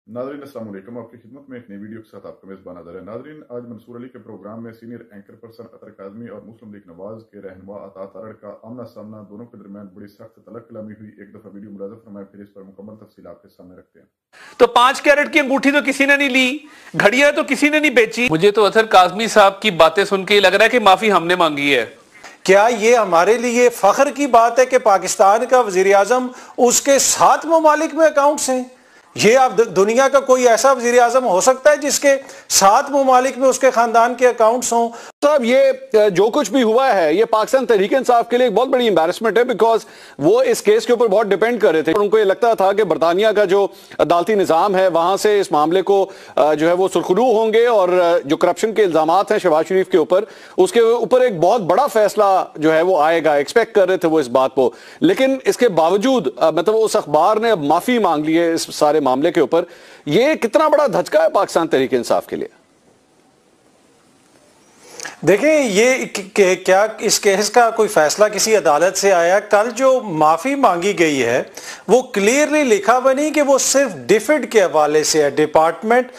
Nadreen अस्सलाम वालेकुम। आपकी खिदमत में एक नई वीडियो के साथ आपका मेज़बान अदर है। नादरीन, आज मंसूर अली के प्रोग्राम में सीनियर एंकर पर्सन अतर काज़मी और मुस्लिम लीग नवाज के रहनुमा अता तारड़ का आमना सामना दोनों के दरमियान बड़ी सख्त तलक कलामी हुई। एक दफ़ा वीडियो मुलाज़ा फरमाएं, फिर इस पर मुकम्मल तफसील आपके सामने रखते हैं। तो 5 कैरेट की अंगूठी तो किसी ने नहीं ली, घड़ियां तो किसी ने नहीं बेची। मुझे तो अतर काज़मी साहब की बातें सुन के लग रहा है कि माफी हमने मांगी है। क्या ये हमारे लिए फख्र की बात है कि पाकिस्तान का वजीर आजम उसके 7 ममालिक में अकाउंट्स हैं? ये आप दुनिया का कोई ऐसा वजीर आजम हो सकता है जिसके 7 ममालिक में उसके खानदान के अकाउंट्स हों? साहब, ये जो कुछ भी हुआ है ये पाकिस्तान तहरीक इंसाफ के लिए एक बहुत बड़ी एम्बैरेसमेंट है, बिकॉज वो इस केस के ऊपर बहुत डिपेंड कर रहे थे। उनको ये लगता था कि बरतानिया का जो अदालती निज़ाम है वहां से इस मामले को जो है वो सुरखरू होंगे और जो करप्शन के इल्जामात हैं शहबाज शरीफ के ऊपर, उसके ऊपर एक बहुत बड़ा फैसला जो है वो आएगा। एक्सपेक्ट कर रहे थे वो इस बात को, लेकिन इसके बावजूद मतलब उस अखबार ने अब माफी मांग ली है इस सारे मामले के ऊपर। ये कितना बड़ा धचका है पाकिस्तान तहरीक इंसाफ के लिए? देखें, ये क्या इस केस का कोई फैसला किसी अदालत से आया? कल जो माफ़ी मांगी गई है वो क्लियरली लिखा हुआ नहीं कि वो सिर्फ डिफिड के हवाले से है, डिपार्टमेंट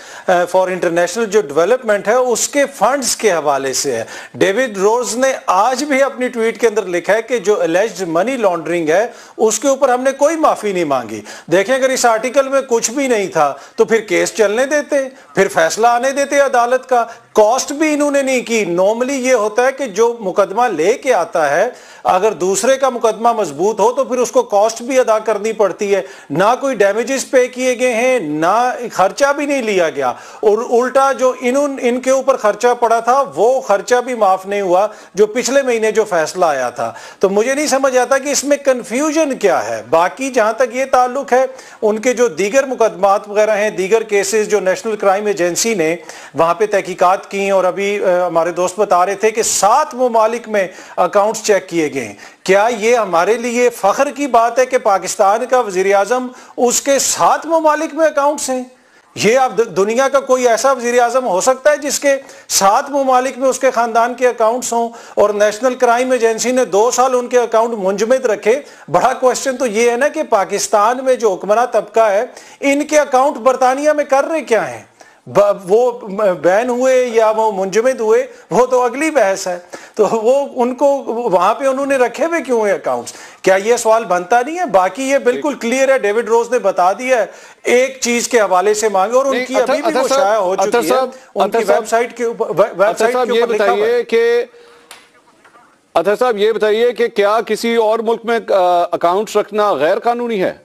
फॉर इंटरनेशनल जो डेवलपमेंट है उसके फंड्स के हवाले से है। डेविड रोज ने आज भी अपनी ट्वीट के अंदर लिखा है कि जो एलिज्ड मनी लॉन्ड्रिंग है उसके ऊपर हमने कोई माफ़ी नहीं मांगी। देखें, अगर इस आर्टिकल में कुछ भी नहीं था तो फिर केस चलने देते, फिर फैसला आने देते अदालत का। कॉस्ट भी इन्होंने नहीं की। नॉर्मली ये होता है कि जो मुकदमा लेके आता है अगर दूसरे का मुकदमा मजबूत हो तो फिर उसको कॉस्ट भी अदा करनी पड़ती है। ना कोई डैमेजेस पे किए गए हैं, ना खर्चा भी नहीं लिया गया, और उल्टा जो इनके ऊपर खर्चा पड़ा था वो खर्चा भी माफ नहीं हुआ जो पिछले महीने जो फैसला आया था। तो मुझे नहीं समझ आता कि इसमें कंफ्यूजन क्या है। बाकी जहां तक ये ताल्लुक है उनके जो दीगर मुकदमात वगैरह हैं, दीगर केसेस जो नेशनल क्राइम एजेंसी ने वहां पे तहकीकात की, और अभी हमारे दोस्त बता रहे थे कि 7 ममालिक में अकाउंट्स चेक किए गए। क्या ये हमारे लिए फख्र की बात है कि पाकिस्तान का वजीर आजम उसके 7 ममालिक में अकाउंट्स हैं? ये आप दुनिया का कोई ऐसा वजीर आजम हो सकता है जिसके 7 ममालिक में उसके खानदान के अकाउंट्स हों और नेशनल क्राइम एजेंसी ने 2 साल उनके अकाउंट मुंजमद रखे? बड़ा क्वेश्चन तो ये है ना कि पाकिस्तान में जो हुक्मरान तबका है इनके अकाउंट बरतानिया में कर रहे क्या हैं? वो बैन हुए या वो मुंजमद हुए वो तो अगली बहस है। तो वो उनको वहां पे उन्होंने रखे हुए क्यों है अकाउंट्स? क्या ये सवाल बनता नहीं है? बाकी ये बिल्कुल क्लियर है, डेविड रोज ने बता दिया है एक चीज के हवाले से मांगे, और उनकी अभी भी वो शाया हो चुकी है उनकी वेबसाइट के ऊपर लिखा हुआ है। अतर साहब, ये बताइए कि क्या किसी और मुल्क में अकाउंट्स रखना गैर कानूनी है?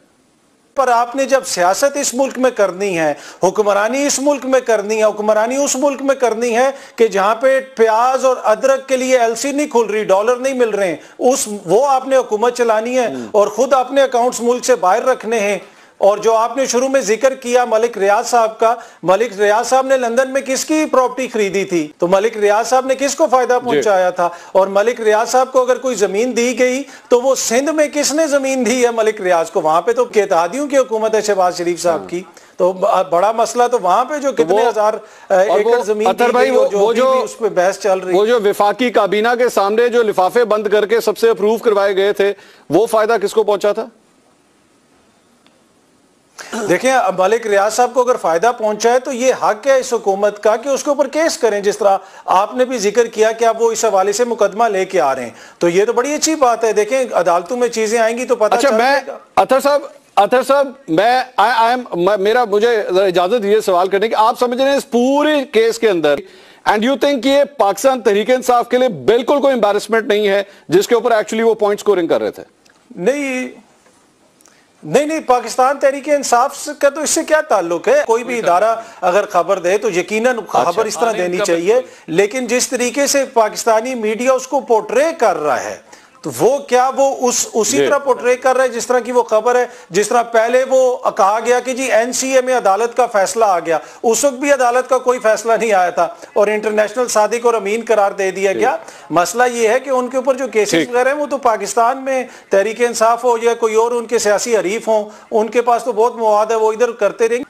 पर आपने जब सियासत इस मुल्क में करनी है, हुक्मरानी इस मुल्क में करनी है, हुक्मरानी उस मुल्क में करनी है कि जहां पे प्याज और अदरक के लिए एलसी नहीं खुल रही, डॉलर नहीं मिल रहे हैं, वो आपने हुकूमत चलानी है और खुद अपने अकाउंट्स मुल्क से बाहर रखने हैं। और जो आपने शुरू में जिक्र किया मलिक रियाज साहब का, मलिक रियाज साहब ने लंदन में किसकी प्रॉपर्टी खरीदी थी? तो मलिक रियाज साहब ने किसको फायदा पहुंचाया था? और मलिक रियाज साहब को अगर कोई जमीन दी गई तो वो सिंध में किसने जमीन दी है मलिक रियाज को? वहां पे तो इत्तेहादियों की हुकूमत है शहबाज शरीफ साहब की। तो बड़ा मसला तो वहां पे जो कितने हजार एकड़ जमीन दी गई और जो भी उस पे बहस चल रही, वो जो विफाकी काबीना के सामने जो लिफाफे बंद करके सबसे अप्रूव करवाए गए थे, वो फायदा किसको पहुंचा था? देखें, मलिक रियाज साहब को अगर फायदा पहुंचा है तो ये हक है इस हुकूमत का कि उसके ऊपर केस करें, जिस तरह आपने भी जिक्र किया कि आप वो इस हवाले से मुकदमा लेके आ रहे हैं, तो ये तो बड़ी अच्छी बात है। देखें, अदालतों में चीजें आएंगी तो पता चल जाएगा। अतर साहब, मुझे इजाजत दीजिए सवाल करने की। आप समझ रहे हैं इस पूरे केस के अंदर, एंड यू थिंक ये पाकिस्तान तहरीक इंसाफ के लिए बिल्कुल कोई एम्बैरेसमेंट नहीं है जिसके ऊपर एक्चुअली वो पॉइंट स्कोरिंग कर रहे थे? नहीं, पाकिस्तान तहरीक इंसाफ का तो इससे क्या ताल्लुक है? कोई भी इदारा अगर खबर दे तो यकीनन खबर इस तरह देनी चाहिए, लेकिन जिस तरीके से पाकिस्तानी मीडिया उसको पोर्ट्रे कर रहा है तो वो क्या वो उसी तरह पोर्ट्रे कर रहा है जिस तरह की वो खबर है। जिस तरह पहले वो कहा गया कि जी एनसीए में अदालत का फैसला आ गया, उस वक्त भी अदालत का कोई फैसला नहीं आया था और इंटरनेशनल सादिक और अमीन करार दे दिया गया। मसला ये है कि उनके ऊपर जो केसेस वगैरह हैं वो तो पाकिस्तान में तहरीक इंसाफ हो या कोई और उनके सियासी हरीफ हो, उनके पास तो बहुत मवाद है, वो इधर करते रहेंगे।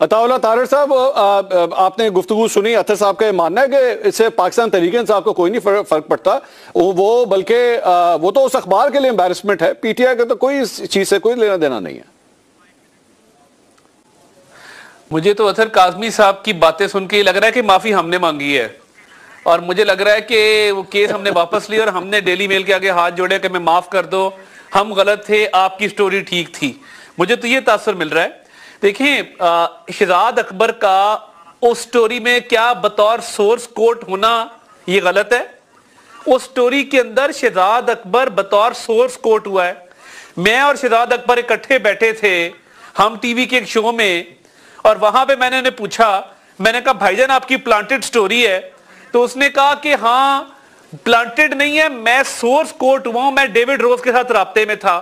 अताउल्लाह तारड़ साहब, आपने गुफ्तगू सुनी, अतर साहब का मानना है कि इससे पाकिस्तान तहरीक इंसाफ को कोई नहीं फर्क पड़ता, वो बल्कि वो तो उस अखबार के लिए एम्बैरेसमेंट है, पीटीआई का तो कोई इस चीज से कोई लेना देना नहीं है। مجھے تو اطہر کاظمی صاحب کی باتیں سن کے لگ رہا ہے کہ معافی ہم نے مانگی ہے، اور مجھے لگ رہا ہے کہ وہ کیس ہم نے واپس لیا اور ہم نے ڈیلی میل کے آگے ہاتھ جوڑے کہ میں معاف کر دو، ہم غلط تھے، آپ کی سٹوری ٹھیک تھی. مجھے تو یہ تاثر مل رہا ہے. دیکھیں شہزاد اکبر کا اس سٹوری میں کیا بطور سورس کوٹ ہونا یہ غلط ہے. اس سٹوری کے اندر شہزاد اکبر بطور سورس کوٹ ہوا ہے. میں اور شہزاد اکبر اکٹھے بیٹھے تھے ہم ٹی وی کے ایک شو میں، اور وہاں پہ میں نے انہیں پوچھا، میں نے کہا بھائی جان آپ کی پلانٹڈ سٹوری ہے؟ تو اس نے کہا کہ ہاں پلانٹڈ نہیں ہے، میں سورس کوٹ ہوا ہوں، میں ڈیوڈ روز کے ساتھ رابطے میں تھا.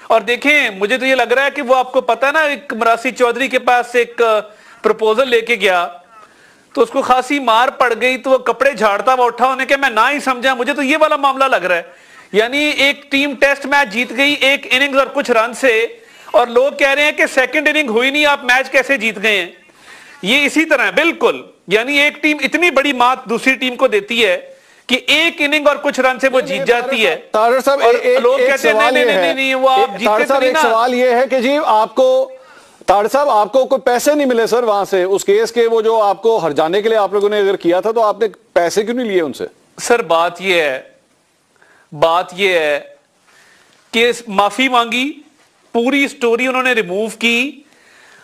اور دیکھیں مجھے تو یہ لگ رہا ہے کہ وہ آپ کو پتا نا ایک مراسی چودھری کے پاس ایک پروپوزل لے کے گیا تو اس کو خاصی مار پڑ گئی تو وہ کپڑے جھاڑتا ہوا اٹھا، انہیں کہ میں نہ ہی سمجھا. مجھے تو یہ والا معاملہ لگ رہا ہے، یعنی ایک ٹیم ٹیسٹ میچ جیت گئی ایک اننگز اور کچھ رن سے، اور لوگ کہہ رہے ہیں کہ سیکنڈ اننگ ہوئی نہیں، آپ میچ کیسے جیت گئے ہیں. یہ اسی طرح ہے بالکل، یعنی ایک ٹیم اتنی بڑی مات دوسری ٹیم کو دیتی ہے کہ ایک اننگ اور کچھ رن سے وہ جیت جاتی ہے. طاہر صاحب لوگ کہتے ہیں نہیں وہ آپ جیتے تو نہیں نا. سوال یہ ہے کہ جی آپ کو طاہر صاحب آپ کو کوئی پیسے نہیں ملے سر وہاں سے اس کیس کے، وہ جو آپ کو ہرجانے کے لیے آپ لوگوں نے اگر کیا تھا تو آپ نے پیسے کیوں نہیں لیے ان سے؟ سر بات یہ ہے کہ معافی مانگی، پوری سٹوری انہوں نے ریموو کی.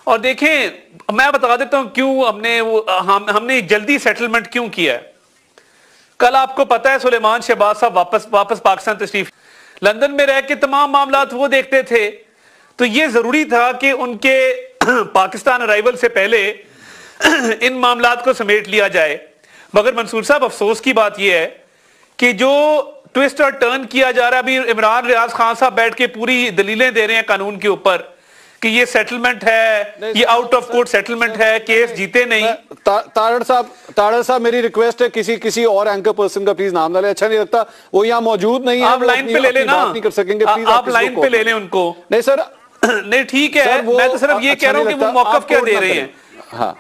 اور دیکھیں میں بتا دیتا ہوں کیوں ہم نے جلدی سیٹلمنٹ کیوں کیا ہے. کل آپ کو پتا ہے سلیمان شہباز صاحب واپس پاکستان تشریف لندن میں رہ کے تمام معاملات وہ دیکھتے تھے، تو یہ ضروری تھا کہ ان کے پاکستان ارائیول سے پہلے ان معاملات کو سمیٹ لیا جائے. مگر منصور صاحب افسوس کی بات یہ ہے کہ جو ٹوسٹ اور ٹرن کیا جا رہا ہے، ابھی عمران ریاض خان صاحب بیٹھ کے پوری دلیلیں دے رہے ہیں قانون کے اوپر کہ یہ سیٹلمنٹ ہے، یہ آؤٹ آف کورٹ سیٹلمنٹ ہے، کیس جیتے نہیں. طاہر صاحب میری ریکویسٹ ہے کسی اور اینکر پرسن کا پلیز نام نہ لیں، اچھا نہیں لگتا، وہ یہاں موجود نہیں ہے، آپ لائن پہ لے لیں نا، آپ لائن پہ لے لیں ان کو. نہیں سر نہیں ٹھیک ہے، میں تو صرف یہ کہہ رہا ہوں کہ وہ موقف کیا دے رہے ہیں. ہاں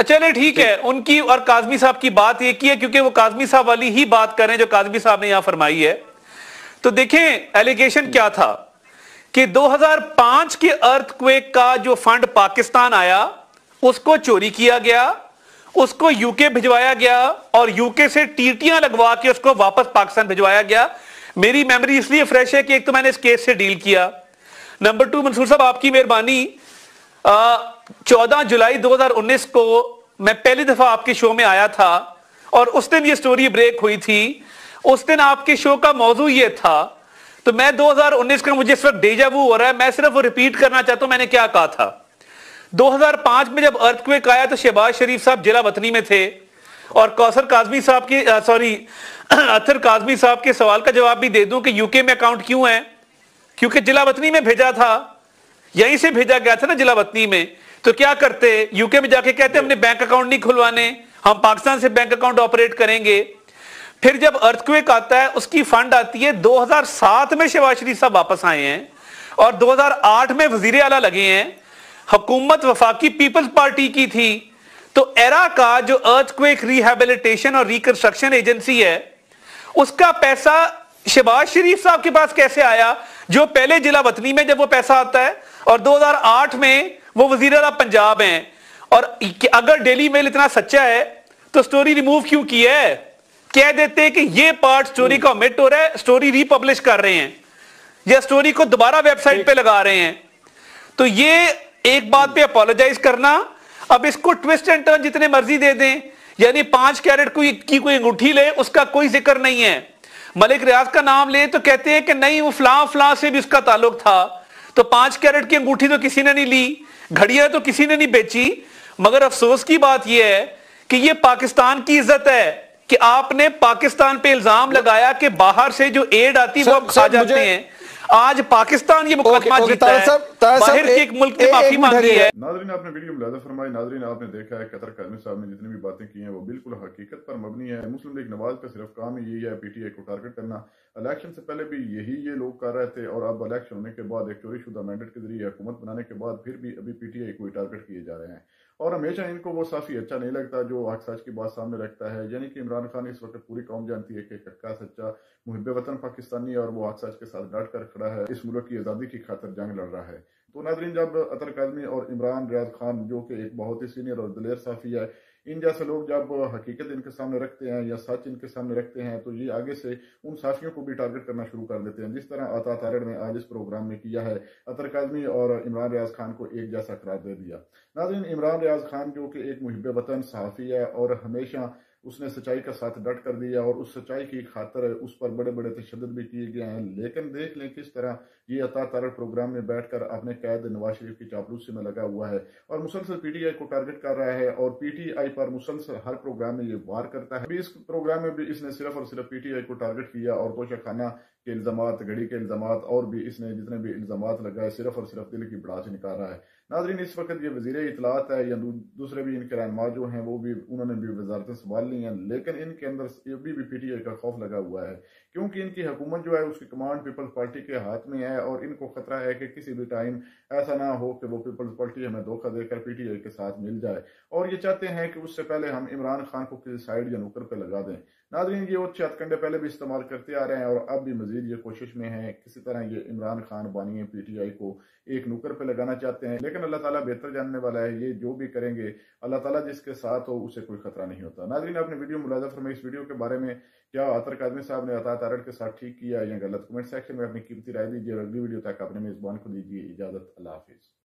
چلے ٹھیک ہے، ان کی اور کاظمی صاحب کی بات ایک ہی ہے کیونکہ وہ کاظمی صاحب والی ہی بات کر رہے ہیں جو کاظمی صاحب نے یہاں فرمائی ہے. تو دیکھیں ایلیگیشن کیا تھا کہ 2005 کے ارتھ کویک کا جو فنڈ پاکستان آیا اس کو چوری کیا گیا، اس کو یو کے بھجوایا گیا اور یو کے سے ٹیٹیاں لگوا کے اس کو واپس پاکستان بھجوایا گیا. میری میموری اس لیے فریش ہے کہ ایک تو میں نے اس کیس سے ڈیل کیا. نمبر 2 منصور صاحب آپ کی مہربانی، 14 جولائی 2019 کو میں پہلی دفعہ آپ کے شو میں آیا تھا اور اس دن یہ سٹوری بریک ہوئی تھی. اس دن آپ کے شو کا موضوع یہ تھا، تو میں 2019 کا مجھے اس وقت ڈیجا وو ہو رہا ہے، میں صرف وہ ریپیٹ کرنا چاہتا ہوں میں نے کیا کہا تھا. 2005 میں جب ارتھ کویک آیا تو شہباز شریف صاحب جلا وطنی میں تھے، اور کوثر کاظمی صاحب کی اطہر کاظمی صاحب کے سوال کا جواب بھی دے دوں کہ یو کے میں اکاؤنٹ کیوں ہے، کیونکہ جلا وطنی میں بھیجا تھا، یہیں سے بھیجا گیا تھا نا جلا وطنی میں. تو کیا کرتے یو کے میں جا کے کہتے ہم نے بینک اکاؤنٹ نہیں کھلوانے، ہم پاکستان سے بینک اکاؤنٹ آپریٹ کریں گے. پھر جب ارتھ کویک آتا ہے اس کی فنڈ آتی ہے، 2007 میں شہباز شریف صاحب واپس آئے ہیں اور 2008 میں وزیر اعلیٰ لگے ہیں. حکومت وفاقی پیپلز پارٹی کی تھی، تو ایرا کا جو ارتھ کویک ریہیبلیٹیشن اور ریکنسٹرکشن ایجنسی ہے اس کا پیسہ شہباز شریف صاحب کے پاس کیسے آیا جو پہلے جلا وطنی میں جب وہ پیسہ آتا ہے اور 2008 میں وہ وزیر اعلیٰ پنجاب ہیں. اور اگر ڈیلی میل اتنا سچا ہے تو سٹوری ریموو کیوں کی ہے؟ کہہ دیتے کہ یہ پارٹ سٹوری کا omit ہو رہا ہے، سٹوری ری پبلش کر رہے ہیں یا سٹوری کو دوبارہ ویب سائٹ پہ لگا رہے ہیں. تو یہ ایک بات پہ اپولوجائز کرنا، اب اس کو ٹویسٹ اینڈ ٹرن جتنے مرضی دے دیں، یعنی 5 کیرٹ کی کوئی انگوٹھی لے اس کا کوئی ذکر نہیں ہے، ملک ریاض کا نام لے تو کہتے ہیں کہ نہیں وہ فلاں سے بھی اس کا تعلق تھا. تو 5 کیرٹ کی انگوٹھی تو کسی نے نہیں لی، گھڑیاں تو کسی نے نہیں بیچی. مگر افسوس کی بات یہ ہے کہ یہ پاکستان کی عزت ہے کہ آپ نے پاکستان پہ الزام لگایا کہ باہر سے جو ایڈ آتی وہ آپ کھا جاتے ہیں. آج پاکستان یہ مقدمہ جیتا ہے، باہر کے ایک ملک نے معافی مانگی ہے. ناظرین آپ نے ویڈیو ملاحظہ فرمائی، ناظرین آپ نے دیکھا ہے اطہر کاظمی صاحب نے جتنی بھی باتیں کی ہیں وہ بالکل حقیقت پر مبنی ہے. مسلم لیگ نواز کا صرف کام ہی یہی ہے پی ٹی آئی کو ٹارگٹ کرنا. الیکشن سے پہلے بھی یہ لوگ کر رہے تھے اور اب الیکشن ہونے کے بعد ایک چوری شدہ مینڈیٹ کے ذریعے حکومت بنانے کے بعد پھر بھی ابھی پی ٹی آئی کو ٹارگٹ کیے جا رہے ہیں. اور ہمیشہ ان کو وہ صافی اچھا نہیں لگتا جو حق سچ کی بات سامنے رکھتا ہے. یعنی کہ عمران خان اس وقت پوری قوم جانتی ہے کہ ککا سچا محب وطن پاکستانی اور وہ حق سچ کے ساتھ ڈٹ کر کھڑا ہے، اس ملک کی آزادی کی خاطر جنگ لڑ رہا ہے. तो नाज़रीन, जब अतर काज़मी और इमरान रियाज खान, जो कि एक बहुत ही सीनियर और दलेर साफ़ी है, इन जैसे लोग जब हकीकत इनके सामने रखते हैं या सच इनके सामने रखते हैं तो ये आगे से उन साफियों को भी टारगेट करना शुरू कर देते हैं, जिस तरह अता तारड़ ने आज इस प्रोग्राम में किया है, अतर काज़मी और इमरान रियाज खान को एक जैसा करार दे दिया। नाज़रीन, इमरान रियाज खान जो कि एक मुहिब वतन सहाफ़ी है और हमेशा उसने सच्चाई का साथ डट कर दिया और उस सच्चाई की खातर उस पर बड़े बड़े तशद्दुद भी किए गए हैं, लेकिन देख लें किस तरह ये अता तारड़ प्रोग्राम में बैठकर अपने कैद नवाज शरीफ की चापलूसी में लगा हुआ है और मुसलसल पीटीआई को टारगेट कर रहा है और पीटीआई पर मुसलसल हर प्रोग्राम में ये वार करता है। अभी इस प्रोग्राम में भी इसने सिर्फ और सिर्फ पीटीआई को टारगेट किया और तोशाखाना के इल्जामात, घड़ी के इल्जामात और भी इसने जितने भी इल्जामात लगाए सिर्फ और सिर्फ दिल की भड़ास निकाल रहा है। नाज़रीन, इस वक्त ये वज़ीर इत्तलात है या दूसरे भी इनके रहनुमा जो हैं वो भी उन्होंने भी वजारतें संभाल ली हैं, लेकिन इनके अंदर अभी भी पीटीआई का खौफ लगा हुआ है क्योंकि इनकी हुकूमत जो है उसकी कमांड पीपल्स पार्टी के हाथ में है और इनको खतरा है कि किसी भी टाइम ऐसा ना हो कि वो पीपल्स पार्टी हमें धोखा देकर पीटीआई के साथ मिल जाए और ये चाहते हैं कि उससे पहले हम इमरान खान को किसी साइड या नुक्कर पे लगा दें। नाज़रीन, ये अच्छे हथकंडे पहले भी इस्तेमाल करते आ रहे हैं और अब भी मजीद ये कोशिश में है किसी तरह ये इमरान खान बानी पीटीआई को एक नुक्कर पे लगाना चाहते हैं, लेकिन अल्लाह ताला बेहतर जानने वाला है। ये जो भी करेंगे अल्लाह ताला जिसके साथ हो उसे कोई खतरा नहीं होता। नाज़रीन, आपने वीडियो मुलाज़ा फरमाई, इस वीडियो के बारे में क्या अतर काज़मी साहब ने अता तारड़ के साथ ठीक किया या गलत? कमेंट सेक्शन में अपनी कीमती राय दीजिए और अगली वीडियो तक अपने मेज़बान को दीजिए इजाज़त। अल्लाह हाफिज़।